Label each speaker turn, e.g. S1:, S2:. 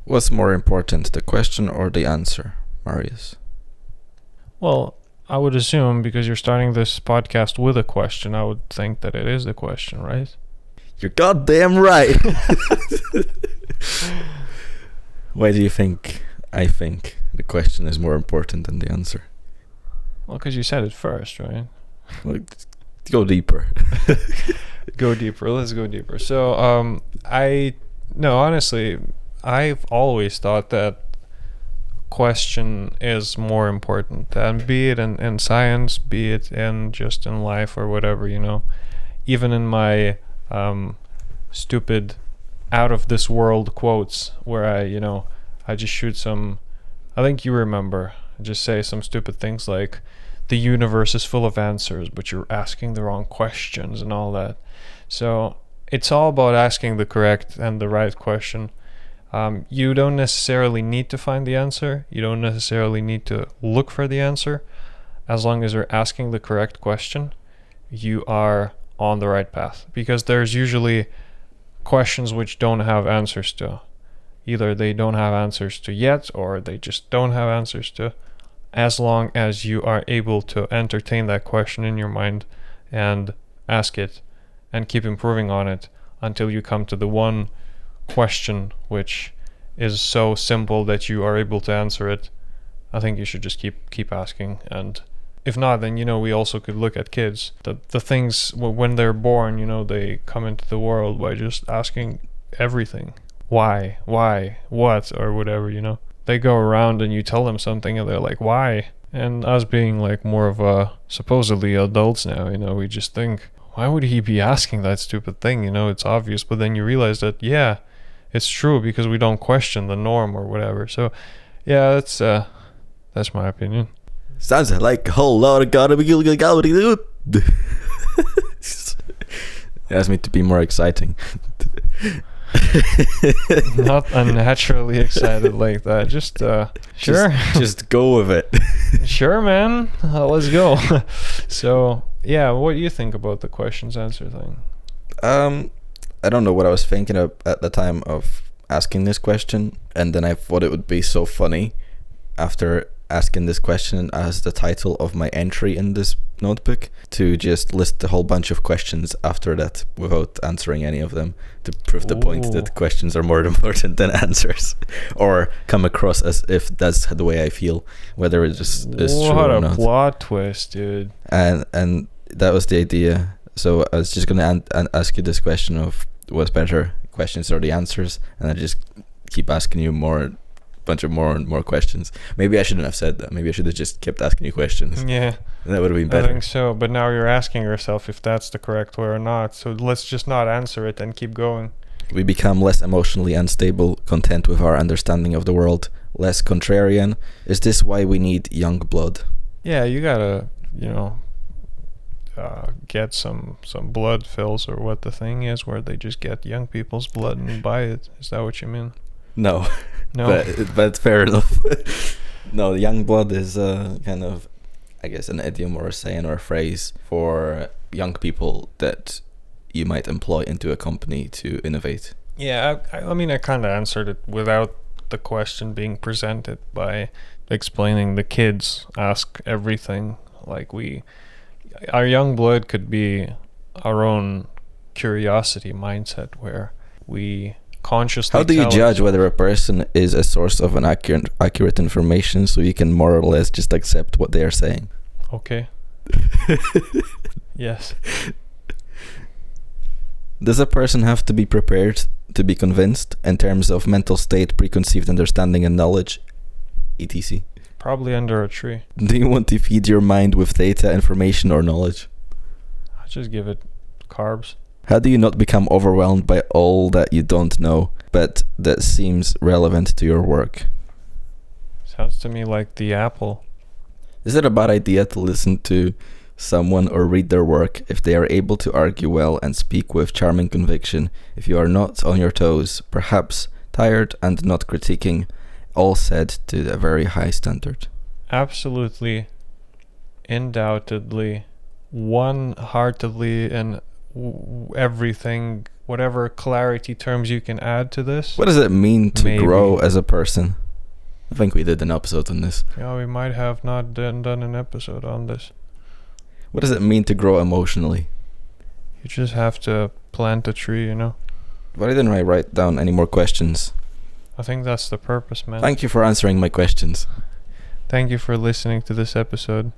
S1: What's more important, the question or the answer, Marius?
S2: Well, I would assume because you're starting this podcast with a question, I would think that it is the question, right?
S1: You're goddamn right. Why do you think I think the question is more important than the answer?
S2: Well, because you said it first, right?
S1: Well, go deeper.
S2: Go deeper. Let's go deeper. So, honestly, I've always thought that question is more important, and be it in science, be it in just in life or whatever, even in my stupid out of this world quotes where I just shoot some, I think you remember, just say some stupid things like the universe is full of answers but you're asking the wrong questions and all that. So it's all about asking the correct and the right question. You don't necessarily need to find the answer. You don't necessarily need to look for the answer. As long as you're asking the correct question, you are on the right path. Because there's usually questions which don't have answers to. Either they don't have answers to yet, or they just don't have answers to. As long as you are able to entertain that question in your mind and ask it and keep improving on it until you come to the one question which is so simple that you are able to answer it, I think you should just keep asking. And if not, then we also could look at kids, the things when they're born, they come into the world by just asking everything. Why, what, or whatever. They go around and you tell them something and they're like, why? And us being like more of a supposedly adults now, we just think, why would he be asking that stupid thing? It's obvious. But then you realize that, yeah, it's true because we don't question the norm or whatever. So, yeah, that's my opinion.
S1: Sounds like a whole lot of gobbledygook. It asked me to be more exciting.
S2: Not unnaturally excited like that. Just sure.
S1: Just go with it.
S2: Sure, man. Let's go. So, yeah, what do you think about the questions answer thing?
S1: I don't know what I was thinking of at the time of asking this question, and then I thought it would be so funny after asking this question as the title of my entry in this notebook to just list a whole bunch of questions after that without answering any of them to prove the point that questions are more important than answers, or come across as if that's the way I feel, whether it just is true or not.
S2: What a plot twist, dude.
S1: And that was the idea. So I was just gonna ask you this question of what's better, questions or the answers, and I just keep asking you bunch of more and more questions. Maybe I shouldn't have said that. Maybe I should have just kept asking you questions.
S2: Yeah,
S1: that would have been better.
S2: I think so. But now you're asking yourself if that's the correct way or not. So let's just not answer it and keep going.
S1: We become less emotionally unstable, content with our understanding of the world, less contrarian. Is this why we need young blood?
S2: Yeah, you gotta, get some blood fills, or what the thing is where they just get young people's blood and buy it. Is that what you mean?
S1: No.
S2: No.
S1: But fair enough. No, young blood is kind of, I guess, an idiom or a saying or a phrase for young people that you might employ into a company to innovate.
S2: Yeah, I mean, I kind of answered it without the question being presented by explaining the kids ask everything. Like our young blood could be our own curiosity mindset where we consciously.
S1: How do you judge whether a person is a source of an accurate information so you can more or less just accept what they are saying?
S2: Okay. Yes.
S1: Does a person have to be prepared to be convinced in terms of mental state, preconceived understanding and knowledge, etc.?
S2: Probably under a tree.
S1: Do you want to feed your mind with data, information or knowledge?
S2: I just give it carbs.
S1: How do you not become overwhelmed by all that you don't know, but that seems relevant to your work?
S2: Sounds to me like the apple.
S1: Is it a bad idea to listen to someone or read their work if they are able to argue well and speak with charming conviction, if you are not on your toes, perhaps tired and not critiquing, all said to a very high standard?
S2: Absolutely, undoubtedly, one-heartedly, and everything whatever clarity terms you can add to this.
S1: What does it mean to
S2: Maybe.
S1: grow as a person? I think we did an episode on this.
S2: Yeah, we might have not done an episode on this.
S1: What does it mean to grow emotionally?
S2: You just have to plant a tree, you know?
S1: Why didn't I write down any more questions?
S2: I think that's the purpose, man.
S1: Thank you for answering my questions.
S2: Thank you for listening to this episode.